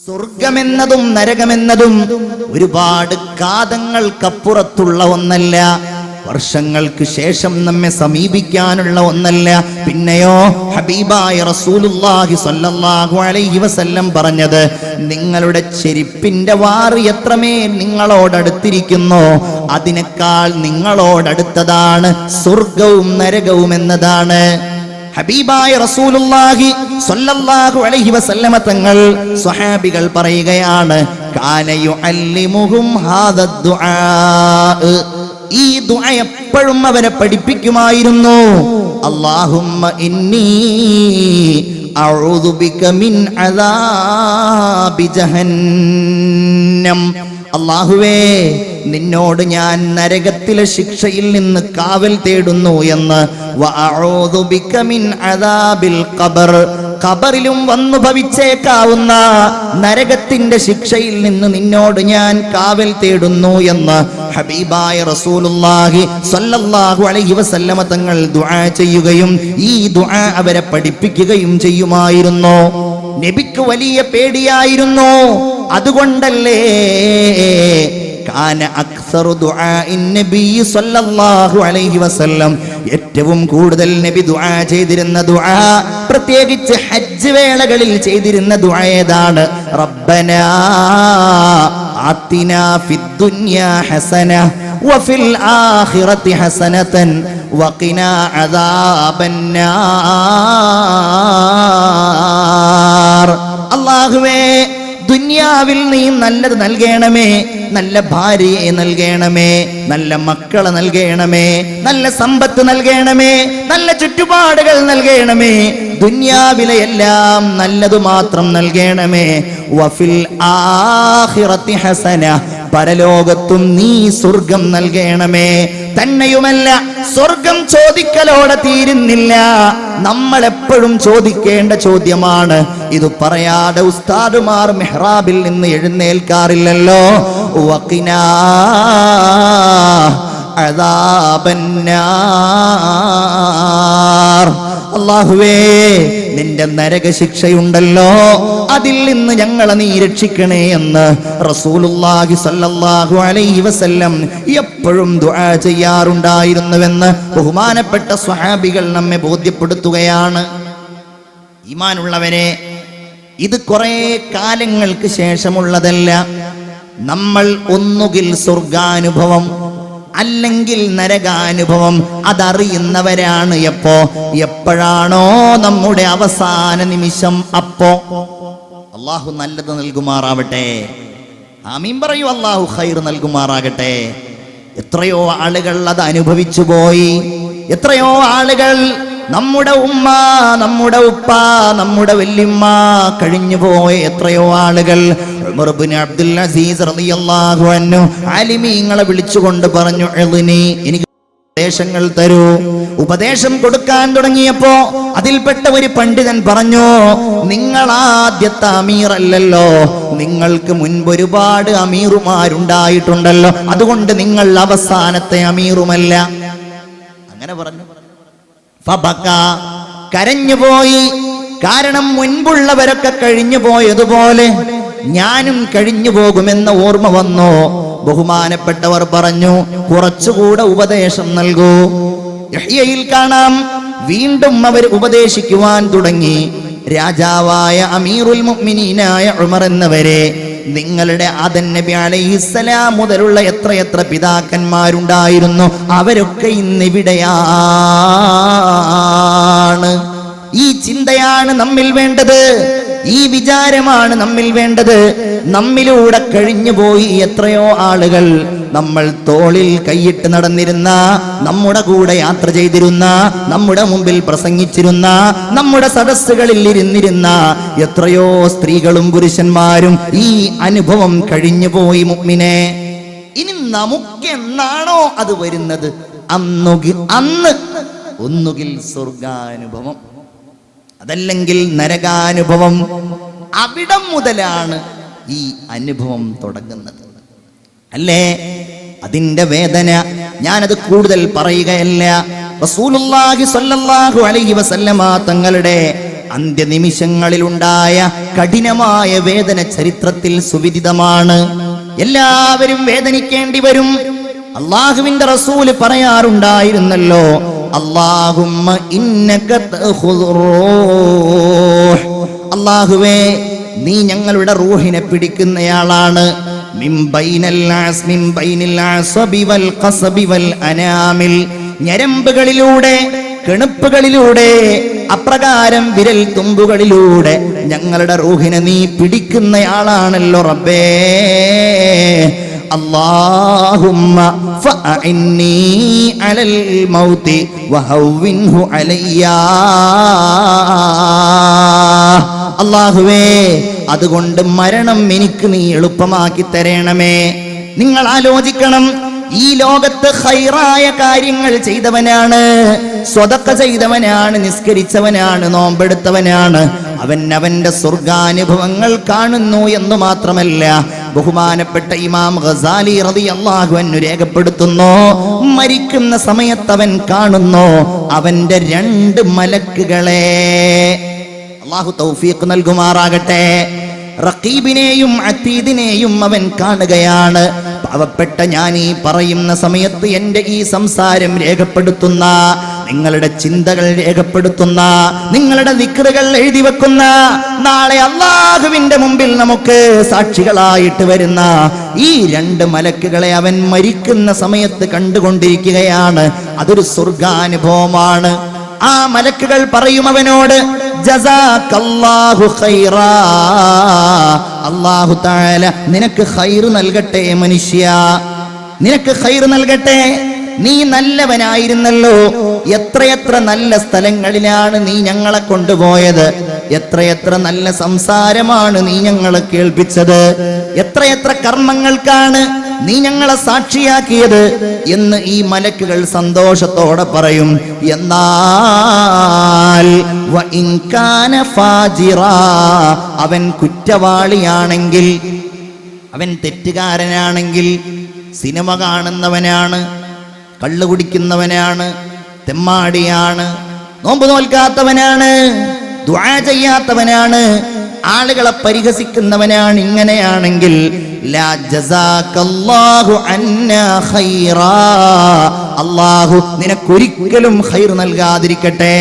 സ്വർഗമെന്നതും നരകമെന്നതും ഒരുപാട് കാതങ്ങൾക്കപ്പുറത്തുള്ള ഒന്നല്ല, വർഷങ്ങൾക്ക് ശേഷം നമ്മെ സമീപിക്കാനുള്ള ഒന്നല്ല. പിന്നെയോ ഹബീബായ റസൂലുള്ളാഹി സ്വല്ലല്ലാഹു അലൈഹി വസല്ലം പറഞ്ഞത്, നിങ്ങളുടെ ചെരുപ്പിന്റെ വാറ് എത്രമേൽ നിങ്ങളോടടുത്തിരിക്കുന്നോ അതിനേക്കാൾ നിങ്ങളോടടുത്തതാണ് സ്വർഗവും നരകവും എന്നതാണ്. ഹബീബായ റസൂലുള്ളാഹി സ്വല്ലല്ലാഹു അലൈഹി വസല്ലമ തങ്ങൾ സ്വഹാബികൾ പറയുകയാണ്, കാന യുഅല്ലിമുഹും ഹാദ ദുആ, ഈ ദുആ എപ്പോഴും അവരെ പഠിപ്പിക്കുമായിരുന്നു. അല്ലാഹുമ്മ ഇന്നി അഊദു ബിക മിൻ അദാബി ജഹന്നം, അല്ലാഹുവേ നിന്നോട് ഞാൻ നരകത്തിലെ ശിക്ഷയിൽ നിന്ന് കാവൽ തേടുന്നു എന്ന്. വഅഊദു ബിക മിൻ അദാബിൽ ഖബർ, ഖബറിലും വന്നു ഭവിച്ചേക്കാവുന്ന നരകത്തിന്റെ ശിക്ഷയിൽ നിന്ന് നിന്നോട് ഞാൻ കാവൽ തേടുന്നു എന്ന് ഹബീബായ റസൂലുള്ളാഹി സ്വല്ലല്ലാഹു അലൈഹി വസല്ലമ തങ്ങൾ ദുആ ചെയ്യുകയും ഈ ദുആ അവരെ പഠിപ്പിക്കുകയും ചെയ്യുമായിരുന്നു. നബിക്ക് വലിയ പേടിയായിരുന്നു. അതുകൊണ്ടല്ലേ കാന അക്സറു ദുആഇൻ നബി സ്വല്ലല്ലാഹു അലൈഹി വസല്ലം, ഏറ്റവും കൂടുതൽ നബി ദുആ ചെയ്തിരുന്ന ദുആ, പ്രത്യേകിച്ച് ഹജ്ജ് വേളകളിൽ ചെയ്തിരുന്ന ദുആ ഏതാണ്? റബ്ബനാ ആതിനാ ഫിദ്ദുനിയാ ഹസന വഫിൽ ആഖിറതി ഹസനതൻ വഖിനാ അദാബന്നാർ. അല്ലാഹുവേ ദുനിയാവിൽ നീ നല്ലത് നൽകണമേ, നല്ല ഭാര്യയെ നൽകണമേ, നല്ല മക്കളെ നൽകണമേ, നല്ല സമ്പത്ത് നൽകണമേ, നല്ല ചുറ്റുപാടുകൾ നൽകണമേ, ദുനിയാവിലെ എല്ലാം നല്ലത് മാത്രം നൽകണമേ. വഫിൽ ആഖിറതി ഹസന, പരലോകത്തും നീ സ്വർഗം നൽകണമേ. തന്നെയുമല്ല, സ്വർഗം ചോദിക്കലോടെ തീരുന്നില്ല. നമ്മൾ എപ്പോഴും ചോദിക്കേണ്ട ചോദ്യമാണ്. ഇത് പറയാതെ ഉസ്താദുമാർ മെഹ്റാബിൽ നിന്ന് എഴുന്നേൽക്കാറില്ലല്ലോ. വഖിനാ അദാബന്നാർ, അല്ലാഹുവേ നിന്റെ നരകശിക്ഷയുണ്ടല്ലോ, അതിൽ നിന്ന് ഞങ്ങളെ നീ രക്ഷിക്കണേ എന്ന് റസൂലുള്ളാഹി സ്വല്ലല്ലാഹു അലൈഹി വസല്ലം എപ്പോഴും ദുആ ചെയ്യാറുണ്ടായിരുന്നുവെന്ന് ബഹുമാനപ്പെട്ട സ്വഹാബികൾ നമ്മെ ബോധ്യപ്പെടുത്തുകയാണ്. ഈമാനുള്ളവരെ, ഇത് കുറെ കാലങ്ങൾക്ക് ശേഷമുള്ളതല്ല. നമ്മൾ ഒന്നുകിൽ സ്വർഗാനുഭവം അല്ലെങ്കിൽ നരകാനുഭവം അതറിയുന്നവരാണ്. എപ്പോഴാണോ നമ്മുടെ അവസാന നിമിഷം, അപ്പോ അല്ലാഹു നല്ലത് നൽകുമാറാവട്ടെ. ആമീൻ പറയൂ. അല്ലാഹു ഖൈർ നൽകുമാറാകട്ടെ. എത്രയോ ആളുകൾ അത് അനുഭവിച്ചു പോയി. എത്രയോ ആളുകൾ, നമ്മുടെ ഉമ്മ, നമ്മുടെ ഉപ്പ, നമ്മുടെ വല്യമ്മ കഴിഞ്ഞു പോയ എത്രയോ ആളുകൾ. ഉമർ ഇബ്നു അബ്ദുൽ അസീസ് റളിയല്ലാഹു അൻഹു ആലിമീങ്ങളെ വിളിച്ചുകൊണ്ട് പറഞ്ഞു, എനിക്ക് ഉപദേശങ്ങൾ തരൂ. ഉപദേശം കൊടുക്കാൻ തുടങ്ങിയപ്പോ അതിൽപ്പെട്ട ഒരു പണ്ഡിതൻ പറഞ്ഞു, നിങ്ങൾ ആദ്യത്തെ അമീർ അല്ലല്ലോ, നിങ്ങൾക്ക് മുൻപ് ഒരുപാട് അമീറുമാരുണ്ടായിട്ടുണ്ടല്ലോ, അതുകൊണ്ട് നിങ്ങൾ അവസാനത്തെ അമീറുമല്ല. അങ്ങനെ പറഞ്ഞു. ഫബക, കരഞ്ഞുപോയി. കാരണം മുൻപുള്ളവരൊക്കെ കഴിഞ്ഞു പോയതുപോലെ ഞാനും കഴിഞ്ഞു പോകുമെന്ന ഓർമ്മ വന്നു. ബഹുമാനപ്പെട്ടവർ പറഞ്ഞു, കുറച്ചുകൂടെ ഉപദേശം നൽകൂ. യഹ്യയിൽ കാണാം, വീണ്ടും അവർ ഉപദേശിക്കുവാൻ തുടങ്ങി. രാജാവായ അമീറുൽ മുഅ്മിനീനായ ഉമർ എന്നവരെ, നിങ്ങളുടെ ആദം നബി അലൈഹിസ്സലാം മുതലുള്ള എത്രയെത്ര പിതാക്കന്മാരുണ്ടായിരുന്നു, അവരൊക്കെ ഇന്നിവിടെയാണ്. ഈ ചിന്തയാണ് നമ്മിൽ വേണ്ടത്. ഈ വിചാരമാണ് നമ്മിൽ വേണ്ടത്. നമ്മിലൂടെ കഴിഞ്ഞുപോയി എത്രയോ ആളുകൾ. നമ്മൾ തോളിൽ കൈയിട്ട് നടന്നിരുന്ന, നമ്മുടെ കൂടെ യാത്ര ചെയ്തിരുന്ന, നമ്മുടെ മുമ്പിൽ പ്രസംഗിച്ചിരുന്ന, നമ്മുടെ സദസ്സുകളിൽ ഇരുന്നിരുന്ന എത്രയോ സ്ത്രീകളും പുരുഷന്മാരും ഈ അനുഭവം കഴിഞ്ഞുപോയി. മുഅ്മിനെ, ഇനി നമുക്കെന്നാണോ അത് വരുന്നത്, അന്ന് ഒന്നുകിൽ സ്വർഗാനുഭവം അതല്ലെങ്കിൽ നരകാനുഭവം. അവിടം മുതലാണ് ഈ അനുഭവം തുടങ്ങുന്നത്, അല്ലേ? അതിന്റെ വേദന ഞാനത് കൂടുതൽ പറയുകയല്ല. റസൂലുള്ളാഹി സ്വല്ലല്ലാഹു അലൈഹി വസല്ലമ തങ്ങളുടെ അന്ത്യനിമിഷങ്ങളിലുണ്ടായ കഠിനമായ വേദന ചരിത്രത്തിൽ സുവിദിതമാണ്. എല്ലാവരും വേദനിക്കേണ്ടി വരും. അള്ളാഹുവിന്റെ റസൂല് പറയാറുണ്ടായിരുന്നല്ലോ, അല്ലാഹുമ്മ ഇന്നക തഖുദുർ റൂഹ്, അല്ലാഹുവേ നീ ഞങ്ങളുടെ റൂഹിനെ പിടിക്കുന്നയാളാണ്. മിൻ ബൈനൽ അസ്ബി വൽ ഖസ്ബി വൽ അനാമിൽ, ഞരമ്പുകളിലൂടെ കെണുപ്പുകളിലൂടെ അപ്രകാരം വിരൽ തുമ്പുകളിലൂടെ ഞങ്ങളുടെ റൂഹിനെ നീ പിടിക്കുന്നയാളാണല്ലോ റബ്ബേ. അല്ലാഹുമ്മ ഫഅഇന്നി അലൽ മൗതി വഹവ്വിൻഹു അലയ്യാ. അല്ലാഹുവേ അതുകൊണ്ട് മരണം എനിക്ക് നീ എളുപ്പമാക്കി തരണമേ. നിങ്ങൾ ആലോചിക്കണം, ഈ ലോകത്ത് ഖൈറായ കാര്യങ്ങൾ ചെയ്തവനാണ്, സ്വതക്ക ചെയ്തവനാണ്, നിസ്കരിച്ചവനാണ്, നോമ്പെടുത്തവനാണ്, അവന്റെ സ്വർഗാനുഭവങ്ങൾ കാണുന്നു എന്ന് മാത്രമല്ല, ബഹുമാനപ്പെട്ട ഇമാം ഗസാലി റളിയല്ലാഹു അൻഹു രേഖപ്പെടുത്തുന്നു, മരിക്കുന്ന സമയത്ത് അവൻ കാണുന്നു അവന്റെ 2 മലക്കുകളെ. അല്ലാഹു തൗഫീഖ് നൽകുമാറാകട്ടെ. റഖീബിനെയും അതീദിനെയും അവൻ കാണുകയാണ്. പാവപ്പെട്ട ഞാൻ ഈ പറയുന്ന സമയത്ത് എൻ്റെ ഈ സംസാരം രേഖപ്പെടുത്തുന്ന, നിങ്ങളുടെ ചിന്തകൾ രേഖപ്പെടുത്തുന്ന, നിങ്ങളുടെ ദിക്റുകൾ എഴുതി വെക്കുന്ന, നാളെ അല്ലാഹുവിന്റെ മുമ്പിൽ നമുക്ക് സാക്ഷികളായിട്ട് വരുന്ന ഈ 2 മലക്കുകളെ അവൻ മരിക്കുന്ന സമയത്ത് കണ്ടുകൊണ്ടിരിക്കുകയാണ്. അതൊരു സ്വർഗാനുഭവമാണ്. ആ മലക്കുകൾ പറയും അവനോട്, ജസാകല്ലാഹു ഖൈറാ, അല്ലാഹു തആല നിനക്ക് ഖൈർ നൽകട്ടെ മനുഷ്യ, നിനക്ക് ഖൈർ നൽകട്ടെ. നീ നല്ലവനായിരുന്നല്ലോ, എത്രയെത്ര നല്ല സ്ഥലങ്ങളിലാണ് നീ ഞങ്ങളെ കൊണ്ടുപോയത്, എത്രയെത്ര നല്ല സംസാരമാണ് നീ ഞങ്ങളെ കേൾപ്പിച്ചത്, എത്രയെത്ര കർമ്മങ്ങൾക്കാണ് നീ ഞങ്ങളെ സാക്ഷിയാക്കിയത് എന്ന് ഈ മലക്കുകൾ സന്തോഷത്തോടെ പറയും. എന്നാൽ വഇൻ കാന ഫാജിറാ, അവൻ കുറ്റവാളിയാണെങ്കിൽ, അവൻ തെറ്റുകാരനാണെങ്കിൽ, സിനിമ കാണുന്നവനാണ്, കള്ളു കുടിക്കുന്നവനാണ്, തെമ്മാടിയാണ്, നോമ്പ് നോൽക്കാത്തവനാണ്, ദുആ ചെയ്യാത്തവനാണ്, ആളുകളെ പരിഹസിക്കുന്നവനാണ്, ഇങ്ങനെയാണെങ്കിൽ ലാ ജസാകല്ലാഹു അന്നാ ഖൈറാ, അല്ലാഹു നിനക്കൊരിക്കലും ഖൈർ നൽകാതിരിക്കട്ടെ.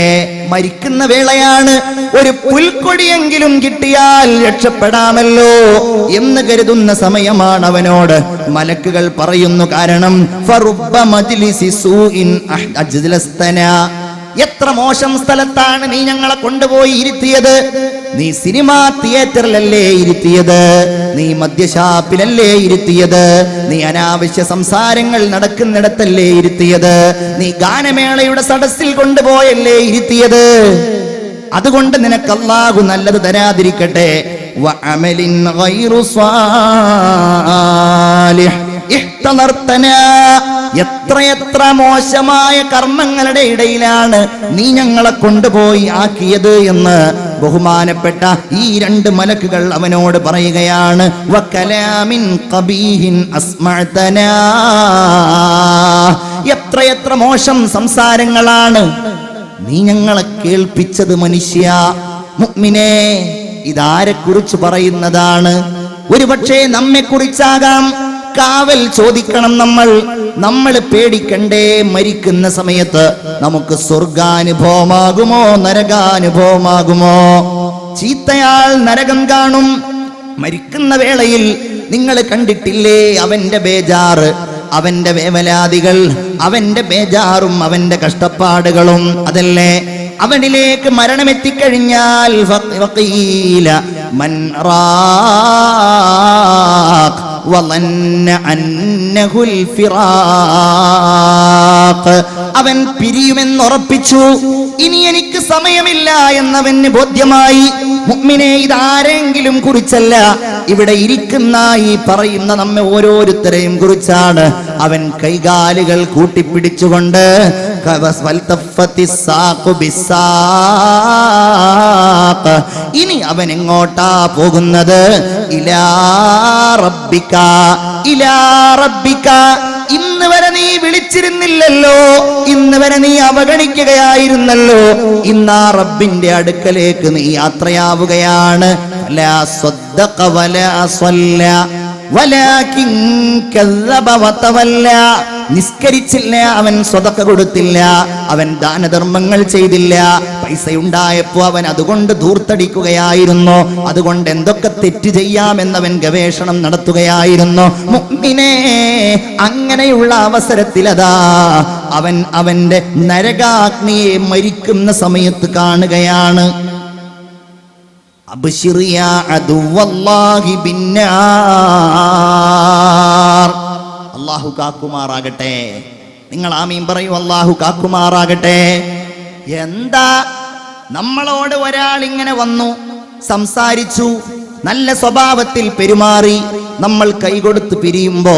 മരിക്കുന്ന വേളയാണ്, ഒരു പുൽക്കൊടിയെങ്കിലും കിട്ടിയാൽ രക്ഷപ്പെടാമല്ലോ എന്ന് കരുതുന്ന സമയമാണ് അവനോട് മലക്കുകൾ പറയുന്നു. കാരണം ഫറുബ്ബ മജ്ലിസി സൂഇൻ അജ്ലസ്തനാ, എത്ര മോശം സ്ഥലത്താണ് നീ ഞങ്ങളെ കൊണ്ടുപോയി ഇരുത്തിയത്. നീ സിനിമാ തിയേറ്ററിലല്ലേ ഇരുത്തിയത്, നീ മദ്യഷാപ്പിലല്ലേ ഇരുത്തിയത്, നീ അനാവശ്യ സംസാരങ്ങൾ നടക്കുന്നിടത്തല്ലേ ഇരുത്തിയത്, നീ ഗാനമേളയുടെ സദസ്സിൽ കൊണ്ടുപോയല്ലേ ഇരുത്തിയത്. അതുകൊണ്ട് നിനക്ക് അല്ലാഹു നല്ലത് തരാതിരിക്കട്ടെ. വഅമലിൻ ഗൈറു സ്വാലിഹ് ഇഹ്തലർതനാ, എത്രയെത്ര മോശമായ കർമ്മങ്ങളുടെ ഇടയിലാണ് നീ ഞങ്ങളെ കൊണ്ടുപോയി ആക്കിയത് എന്ന് ബഹുമാനപ്പെട്ട ഈ 2 മലക്കുകൾ അവനോട് പറയുകയാണ്. വകലാമിൻ ഖബീഹിൻ അസ്മഅതനാ, എത്രയെത്ര മോശം സംസാരങ്ങളാണ് നീ ഞങ്ങളെ കേൾപ്പിച്ചത് മനുഷ്യ. മുഅ്മിനേ, ഇതാരെ കുറിച്ച് പറയുന്നതാണ്? ഒരുപക്ഷേ നമ്മെ കുറിച്ചാകാം. കാവൽ ചോദിക്കണം നമ്മൾ പേടിക്കണ്ടേ? മരിക്കുന്ന സമയത്ത് നമുക്ക് സ്വർഗാനുഭവമാകുമോ നരകാനുഭവമാകുമോ? ചീത്തയാൾ നരകം കാണും. മരിക്കുന്ന വേളയിൽ നിങ്ങൾ കണ്ടിട്ടില്ലേ അവന്റെ ബേജാറ്, അവന്റെ വേവലാദികൾ, അവന്റെ ബേജാറും അവന്റെ കഷ്ടപ്പാടുകളും. അതല്ലേ അവനിലേക്ക് മരണമെത്തിക്കഴിഞ്ഞാൽ വഖീല മൻ റാഖ് വളന്ന അന്നഹുൽ ഫിറാഖ്, അവൻ പിരിയുമെന്നുറപ്പിച്ചു. ഇനി എനിക്ക് സമയമില്ല എന്നവന് ബോധ്യമായി. മുഅ്മിനേ, ഇതാരെങ്കിലും കുറിച്ചല്ല, ഇവിടെ ഇരിക്കുന്ന ഈ പറയുന്ന നമ്മെ ഓരോരുത്തരെയും കുറിച്ചാണ്. അവൻ കൈകാലുകൾ കൂട്ടിപ്പിടിച്ചുകൊണ്ട് ഇനി അവൻ എങ്ങോട്ടാ പോകുന്നത്? ഇലാ റബ്ബിക, ഇലാ റബ്ബിക, ഇന്ന് വരെ നീ വിളിച്ചിരുന്നില്ലല്ലോ, ഇന്ന് വരെ നീ അവഗണിക്കുകയായിരുന്നല്ലോ, ഇന്നാ റബ്ബിന്റെ അടുക്കലേക്ക് നീ യാത്രയാവുകയാണ്. ലാ സ്വദ്ദഖ വലാ സ്വല്ല വലാകിൻ കസ്സബ വതവല്ല. നിസ്കരിച്ചില്ല, അവൻ സ്വതക്ക കൊടുത്തില്ല, അവൻ ദാനധർമ്മങ്ങൾ ചെയ്തില്ല. പൈസയുണ്ടായപ്പോ അവൻ അതുകൊണ്ട് ധൂർത്തടിക്കുകയായിരുന്നു, അതുകൊണ്ട് എന്തൊക്കെ തെറ്റ് ചെയ്യാമെന്നവൻ ഗവേഷണം നടത്തുകയായിരുന്നു. മുഅ്മിനേ, അങ്ങനെയുള്ള അവസരത്തിലതാ അവൻ അവന്റെ നരകാഗ്നിയെ മരിക്കുന്ന സമയത്ത് കാണുകയാണ്. അബ്ശിർ യാ അദുവല്ലാഹി ബിന്നാർ. അല്ലാഹു കാക്കുമാറാകട്ടെ. നിങ്ങൾ ആമീൻ പറയൂ. അല്ലാഹു കാക്കുമാറാകട്ടെ. എന്താ, നമ്മളോട് ഒരാൾ ഇങ്ങനെ വന്നു, സംസാരിച്ചു, നല്ല സ്വഭാവത്തിൽ പെരുമാറി, നമ്മൾ കൈകൊടുത്ത് പിരിയുമ്പോ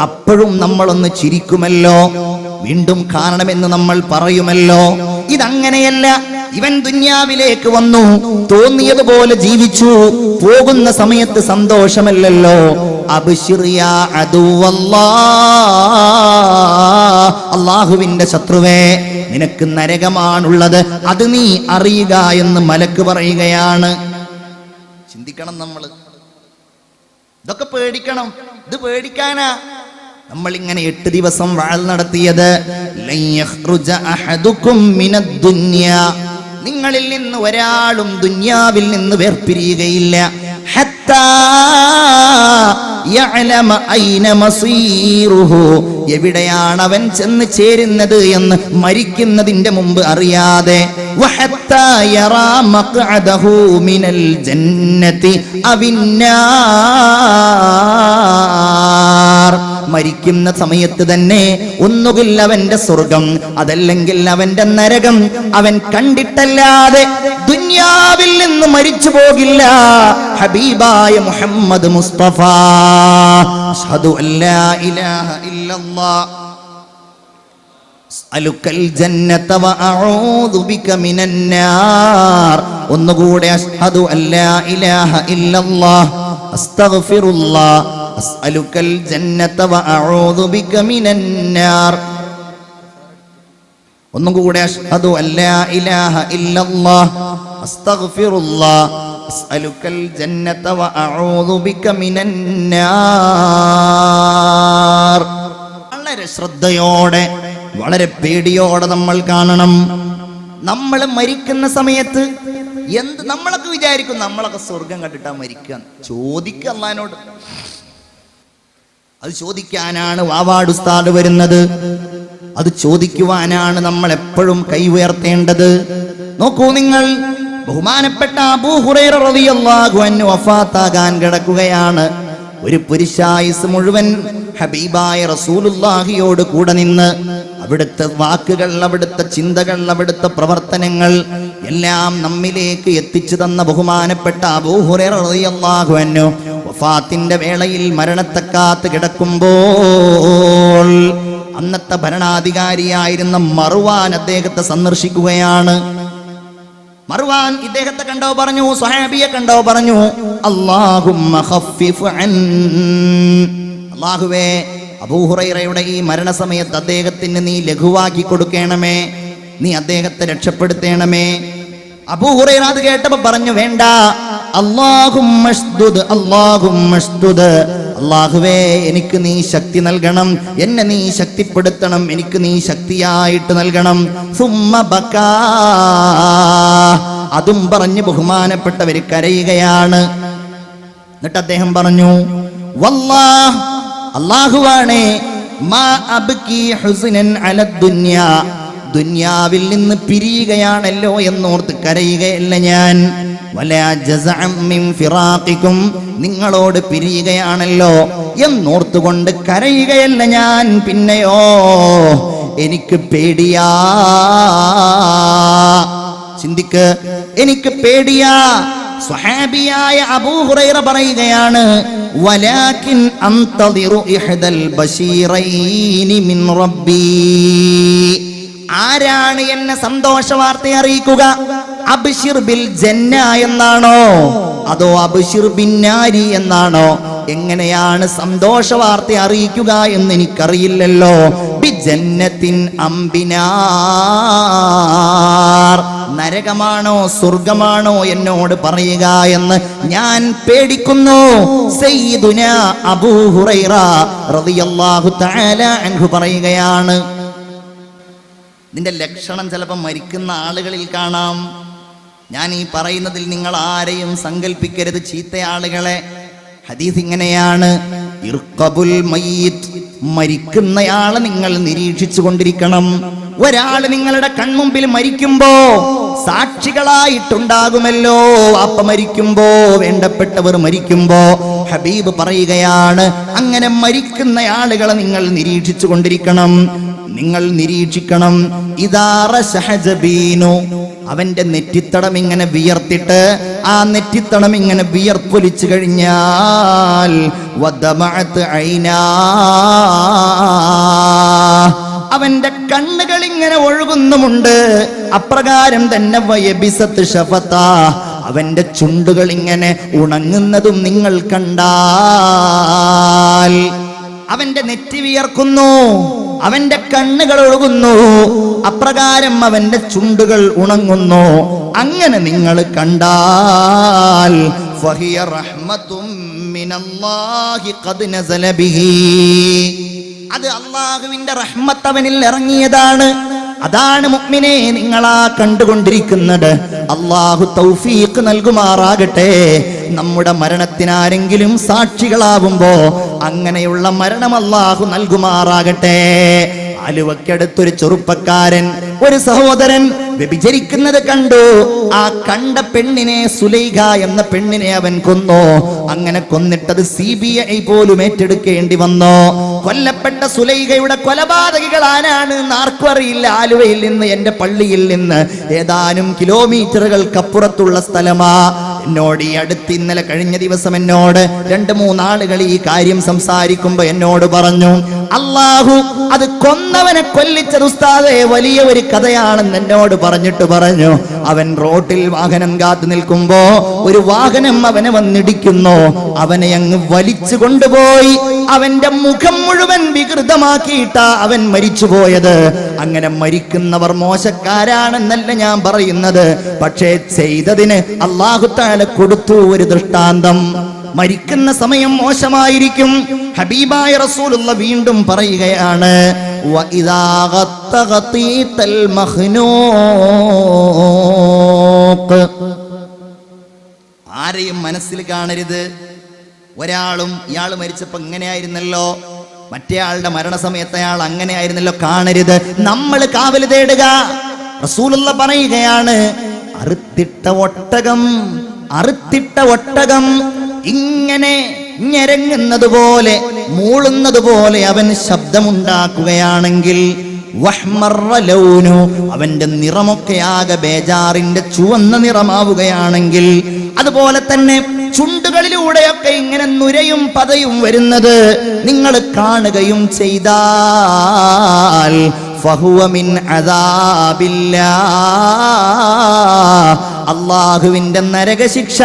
അപ്പോഴും നമ്മളൊന്ന് ചിരിക്കുമല്ലോ, വീണ്ടും കാണണമെന്ന് നമ്മൾ പറയുമല്ലോ. ഇതങ്ങനെയല്ല. ഇവൻ ദുന്യാവിലേക്ക് വന്നു, തോന്നിയതുപോലെ ജീവിച്ചു, പോകുന്ന സമയത്ത് സന്തോഷമല്ലല്ലോ. അബ്ശിർ യാ അദുവല്ലാഹ്, അല്ലാഹുവിന്റെ ശത്രുവേ, നിനക്ക് നരകമാണുള്ളത്, അത് നീ അറിയുക എന്ന് മലക്ക് പറയുകയാണ്. ചിന്തിക്കണം, നമ്മൾ ഇതൊക്കെ പേടിക്കണം. ഇത് പേടിക്കാനാ നമ്മൾ ഇങ്ങനെ 8 ദിവസം വഅൽ നടത്തിയത്. ലൻ യഖ്റുജ അഹദുകും മിനദ് ദുനിയാ, നിങ്ങളിൽ നിന്ന് ഒരാളും ദുനിയാവിൽ നിന്ന് വേർപിരിയുകയില്ല. ഹത്താ യഅലമ ഐന മസീറുഹു, എവിടെയാണ് അവൻ ചെന്ന് ചേരുന്നത് എന്ന് മരിക്കുന്നതിന്റെ മുമ്പ് അറിയാതെ. വഹത്താ യറാ മഖ്അദഹു മിനൽ ജന്നതി അവിന്നാർ, മരിക്കുന്ന സമയത്ത് തന്നെ ഒന്നുകിൽ അവന്റെ സ്വർഗം, അതല്ലെങ്കിൽ അവന്റെ നരകം അവൻ കണ്ടിട്ടല്ലാതെ ദുനിയാവിൽ നിന്ന് മരിച്ചു പോകില്ല. ഹബീബായ മുഹമ്മദ് മുസ്തഫ അഷ്ഹദു അല്ലാ ഇലാഹ ഇല്ലല്ലാഹ് അസ്അലുക്കൽ ജന്നത വഅഊദു ബിക മിനന്നാർ. ഒന്നുകൂടെ അഷ്ഹദു അല്ലാ ഇലാഹ ഇല്ലല്ലാഹ് അസ്തഗ്ഫിറുല്ലാഹ് അസ്അലുക്കൽ ജന്നത വഅഊദു ബിക മിനന്നാർ. ഒന്നുകൂടെ അഷ്ഹദു അല്ലാ ഇലാഹ ഇല്ലല്ലാഹ് അസ്തഗ്ഫിറുല്ലാഹ് അസ്അലുക്കൽ ജന്നത വഅഊദു ബിക മിനന്നാർ. വളരെ ശ്രദ്ധയോടെ, വളരെ പേടിയോടെ നമ്മൾ കാണണം. നമ്മൾ മരിക്കുന്ന സമയത്ത് നമ്മളൊക്കെ വിചാരിക്കും നമ്മളൊക്കെ സ്വർഗം കണ്ടിട്ടാ മരിക്കുക. ചോദിക്കുക അല്ലാഹുവിനോട്. അത് ചോദിക്കാനാണ് വാവാട് ഉസ്താദ് വരുന്നത്. അത് ചോദിക്കുവാനാണ് നമ്മൾ എപ്പോഴും കൈ ഉയർത്തേണ്ടത്. നോക്കൂ നിങ്ങൾ, ബഹുമാനപ്പെട്ട അബൂ ഹുറൈറ റളിയല്ലാഹു അൻഹു വഫാത്താകാൻ കിടക്കുകയാണ്. ഒരു പുരുഷായുസ് മുഴുവൻ ഹബീബായ റസൂലുള്ളാഹിയോട് കൂടെ നിന്ന് അവിടുത്തെ വാക്കുകൾ, അവിടുത്തെ ചിന്തകൾ, അവിടുത്തെ പ്രവർത്തനങ്ങൾ എല്ലാം നമ്മിലേക്ക് എത്തിച്ചു തന്ന ബഹുമാനപ്പെട്ട അബൂ ഹുറൈറ റളിയല്ലാഹു അൻഹു വഫാത്തിന്റെ വേളയിൽ മരണത്തെ കാത്ത് കിടക്കുമ്പോൾ അന്നത്തെ ഭരണാധികാരിയായിരുന്ന മർവാൻ അദ്ദേഹത്തെ സന്ദർശിക്കുകയാണ്. മർവാൻ ഇദ്ദേഹത്തെ കണ്ടോ പറഞ്ഞു, സ്വഹാബിയെ കണ്ടോ പറഞ്ഞു, അല്ലാഹുമ്മ ഖഫിഫ് അൻ, അല്ലാഹുവേ അബൂ ഹുറൈറയുടെ ഈ മരണസമയത്ത് അദ്ദേഹത്തിന് നീ ലഘുവാക്കി കൊടുക്കണമേ, നീ അദ്ദേഹത്തെ രക്ഷപ്പെടുത്തണമേ. അബൂ ഹുറൈറ അത് കേട്ടപ്പോ പറഞ്ഞു, വേണ്ട, അല്ലാഹുമ്മശ്ദുദ് അല്ലാഹുമ്മശ്ദുദ്, അല്ലാഹുവേ എനിക്ക് നീ ശക്തി നൽകണം, എന്നെ നീ ശക്തിപ്പെടുത്തണം, എനിക്ക് നീ ശക്തിയായിട്ട് നൽകണം. സുമ്മ ബകാ, അതും പറഞ്ഞ് ബഹുമാനപ്പെട്ടവര് കരയുകയാണ്. എന്നിട്ട് അദ്ദേഹം പറഞ്ഞു, വല്ലാഹ്, അല്ലാഹുവാണേ, മാ അബ്കി ഹുസ്നൻ അലദ് ദുനിയാ, ദുനിയാവിൽ നിന്ന് പിരിയുകയാണല്ലോ എന്നോർത്ത് കരയുകയല്ല ഞാൻ. വലാ ജസഅം മിൻ ഫിറാഖികും, നിങ്ങളോട് പിരിയുകയാണല്ലോ എന്നോർത്തുകൊണ്ട് കരയുകയല്ല ഞാൻ. പിന്നെയോ എനിക്ക് പേടിയാ. ചിന്തിക്ക്, എനിക്ക് പേടിയാ. സ്വഹാബിയായ അബൂ ഹുറൈറ പറയുകയാണ്, വലാകിൻ അൻതദിറു ഇഹ്ദൽ ബശീറൈനി മിൻ റബ്ബി, ആരാണ് എന്നെ സന്തോഷ വാർത്ത അറിയിക്കുക? അബ്ശിർ ബിൽ ജന്ന എന്നാണോ അതോ അബ്ശിർ ബിന്നാരി എന്നാണോ? എങ്ങനെയാണ് സന്തോഷ വാർത്ത അറിയിക്കുക എന്ന് എനിക്കറിയില്ലല്ലോ. ബി ജന്നത്തിൻ അംബിനാർ, നരകമാണോ സ്വർഗമാണോ എന്നോട് പറയുക എന്ന് ഞാൻ പേടിക്കുന്നു. സയ്യിദുനാ അബൂ ഹുറൈറ റളിയല്ലാഹു തആല അൻഹു പറയുകയാണ്. ഇതിന്റെ ലക്ഷണം ചിലപ്പോൾ മരിക്കുന്ന ആളുകളിൽ കാണാം. ഞാൻ ഈ പറയുന്നതിൽ നിങ്ങൾ ആരെയും സങ്കല്പിക്കരുത് ചീത്ത ആളുകളെ. ഹദീസ് ഇങ്ങനെയാണ്: ഇർഖബുൽ മയ്യിത്ത്, മരിക്കുന്നയാളെ നിങ്ങൾ നിരീക്ഷിച്ചു കൊണ്ടിരിക്കണം. ഒരാൾ നിങ്ങളുടെ കൺമുമ്പിൽ മരിക്കുമ്പോ സാക്ഷികളായിട്ടുണ്ടാകുമല്ലോ. അപ്പ മരിക്കുമ്പോ, വേണ്ടപ്പെട്ടവർ മരിക്കുമ്പോ ഹബീബ് പറയുകയാണ്, അങ്ങനെ മരിക്കുന്ന ആളുകളെ നിങ്ങൾ നിരീക്ഷിച്ചു കൊണ്ടിരിക്കണം. നിങ്ങൾ നിരീക്ഷിക്കണം. ഇദാറ ശഹജബീനു, അവന്റെ നെറ്റിത്തടം ഇങ്ങനെ വിയർത്തിട്ട് ആ നെറ്റിത്തടം ഇങ്ങനെ വിയർപ്പൊലിച്ചു കഴിഞ്ഞാൽ വദമഅത് ഐനാ, അവന്റെ കണ്ണുകൾ ഇങ്ങനെ ഒഴുകുന്നുമുണ്ട്. അപ്രകാരം തന്നെ വയബിസത്ത് ഷഫത, അവന്റെ ചുണ്ടുകൾ ഇങ്ങനെ ഉണങ്ങുന്നതും നിങ്ങൾ കണ്ടാൽ. അവന്റെ നെറ്റി വിയർക്കുന്നു, അവന്റെ കണ്ണുകൾ ഒഴുകുന്നു, അപ്രകാരം അവന്റെ ചുണ്ടുകൾ ഉണങ്ങുന്നു. അങ്ങനെ നിങ്ങൾ കണ്ടാൽ ഫഹിയ റഹ്മത്തും മിനല്ലാഹി ഖദ് നസല ബിഹി, അത് അല്ലാഹുവിന്റെ റഹ്മത്ത് അവനിൽ ഇറങ്ങിയതാണ്. അതാണ് മുഅ്മിനേ നിങ്ങളാ കണ്ടുകൊണ്ടിരിക്കുന്നത്. അല്ലാഹു തൗഫീഖ് നൽകുമാറാകട്ടെ. നമ്മുടെ മരണത്തിനാരെങ്കിലും സാക്ഷികളാവുമ്പോ അങ്ങനെയുള്ള മരണം അല്ലാഹു നൽകുമാറാകട്ടെ. ആലുവക്കടുത്തൊരു ചെറുപ്പക്കാരൻ, ഒരു സഹോദരൻ വ്യഭിചരിക്കുന്നത് കണ്ടു. ആ കണ്ട പെണ്ണിനെ, സുലൈഖ എന്ന പെണ്ണിനെ അവൻ കൊന്നു. അങ്ങനെ കൊന്നിട്ടത് CBI പോലും ഏറ്റെടുക്കേണ്ടി വന്നു. കൊല്ലപ്പെട്ട സുലൈഖയുടെ കൊലപാതകികൾ ആരാണ് ആർക്കും അറിയില്ല. ആലുവയിൽ നിന്ന്, എന്റെ പള്ളിയിൽ നിന്ന് ഏതാനും കിലോമീറ്ററുകൾക്കപ്പുറത്തുള്ള സ്ഥലമാ. എന്നോട് ഈ അടുത്ത് ഇന്നലെ കഴിഞ്ഞ ദിവസം എന്നോട് 2-3 ആളുകൾ ഈ കാര്യം സംസാരിക്കുമ്പോ എന്നോട് പറഞ്ഞു, അല്ലാഹു അത് കൊന്നവനെ കൊല്ലിച്ചത് ഉസ്താദേ വലിയ ഒരു കഥയാണെന്ന് എന്നോട് പറഞ്ഞിട്ട് പറഞ്ഞു. അവൻ റോട്ടിൽ വാഹനം കാത്തു നിൽക്കുമ്പോ ഒരു വാഹനം അവനെ വന്നിടിക്കുന്നു. അവനെ അങ്ങ് വലിച്ചു കൊണ്ടുപോയി അവന്റെ മുഖം മുഴുവൻ വികൃതമാക്കിയിട്ടാ അവൻ മരിച്ചുപോയത്. അങ്ങനെ മരിക്കുന്നവർ മോശക്കാരാണെന്നല്ല ഞാൻ പറയുന്നത്, പക്ഷേ ചെയ്തതിന് അല്ലാഹു തആല കൊടുത്തു ഒരു ദൃഷ്ടാന്തം. മരിക്കുന്ന സമയം മോശമായിരിക്കും. ഹബീബായ റസൂലുള്ള വീണ്ടും പറയുകയാണ്, വഇദാ ഗത്തഗതീതൽ മഖ്നൂഖ്, ആരെയും മനസ്സിൽ കാണരുത്. ഒരാളും ഇയാൾ മരിച്ചപ്പോ ഇങ്ങനെയായിരുന്നല്ലോ, മറ്റേ ആളുടെ മരണസമയത്ത് അയാൾ അങ്ങനെയായിരുന്നല്ലോ കാണരുത്. നമ്മൾ കാവൽ തേടുക. റസൂലുള്ള പറയുകയാണ്, അറുത്തിട്ട ഒട്ടകം ഇങ്ങനെ ഞെരങ്ങുന്നത് പോലെ, മൂളുന്നത് പോലെ അവൻ ശബ്ദമുണ്ടാക്കുകയാണെങ്കിൽ വഹ്മറ ലൗനു, അവന്റെ നിറമൊക്കെ ആകെ ബേജാറിന്റെ ചുവന്ന നിറമാവുകയാണെങ്കിൽ, അതുപോലെ തന്നെ ചുണ്ടുകളിലൂടെയൊക്കെ ഇങ്ങനെ നുരയും പതയും വരുന്നത് നിങ്ങൾ കാണുകയും ചെയ്താൽ ഫഹുവ മിൻ അദാബില്ലാഹ്, അല്ലാഹുവിന്റെ നരകശിക്ഷ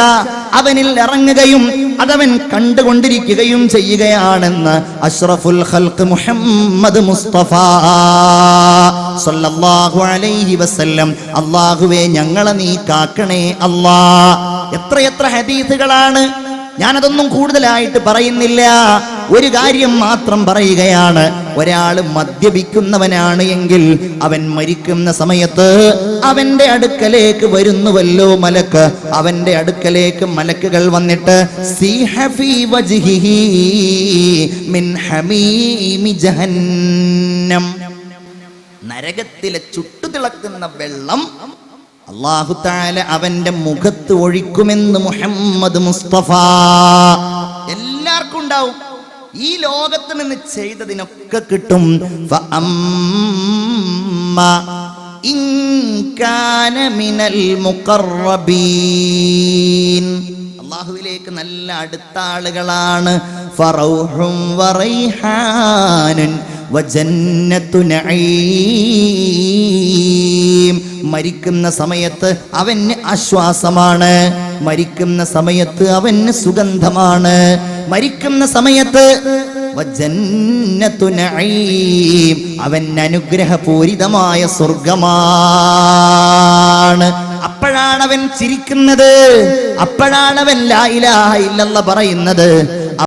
അവനിൽ ഇറങ്ങുകയും അതവൻ കണ്ടുകൊണ്ടിരിക്കുകയും ചെയ്യുകയാണെന്ന് അഷ്റഫുൽ ഖൽഖ് മുഹമ്മദ് മുസ്തഫ സല്ലല്ലാഹു അലൈഹി വസല്ലം. അല്ലാഹുവേ ഞങ്ങളെ നീ കാക്കണേ അല്ലാ. എത്രയെത്ര ഹദീസുകളാണ്. ഞാനതൊന്നും കൂടുതലായിട്ട് പറയുന്നില്ല. ഒരു കാര്യം മാത്രം പറയുകയാണ്, ഒരാൾ മദ്യപിക്കുന്നവനാണ് എങ്കിൽ അവൻ മരിക്കുന്ന സമയത്ത് അവന്റെ അടുക്കലേക്ക് വരുന്നുവല്ലോ മലക്ക്. അവന്റെ അടുക്കലേക്ക് മലക്കുകൾ വന്നിട്ട് സീഹ ഫീ വജ്ഹിഹി മിൻ ഹമീമി ജഹന്നം, നരകത്തിലെ ചുട്ടുതിളക്കുന്ന വെള്ളം അല്ലാഹു തആല അവന്റെ മുഖത്ത് ഒഴിക്കുമെന്ന് മുഹമ്മദ് മുസ്തഫ. എല്ലാവർക്കും ഉണ്ടാവും. ഈ ലോകത്ത് നിന്ന് ചെയ്തതിനൊക്കെ കിട്ടും. ഇൻ കാന മിനൽ മുഖറബീൻ, അല്ലാഹുവിലേക്ക് നല്ല അടുത്ത ആളുകളാണ്. ഫറൗഹും വറൈഹാനുൻ വജന്നത്തു നഈം. മരിക്കുന്ന സമയത്ത് അവന് ആശ്വാസമാണ്, മരിക്കുന്ന സമയത്ത് അവന് സുഗന്ധമാണ്, മരിക്കുന്ന സമയത്ത് വജന്നത്തു നഈം അവൻ അനുഗ്രഹപൂരിതമായ സ്വർഗമാണ്. അപ്പോഴാണ് അവൻ ചിരിക്കുന്നത്, അപ്പോഴാണ് അവൻ ലാ ഇലാഹ ഇല്ലല്ലാഹ് പറയുന്നത്.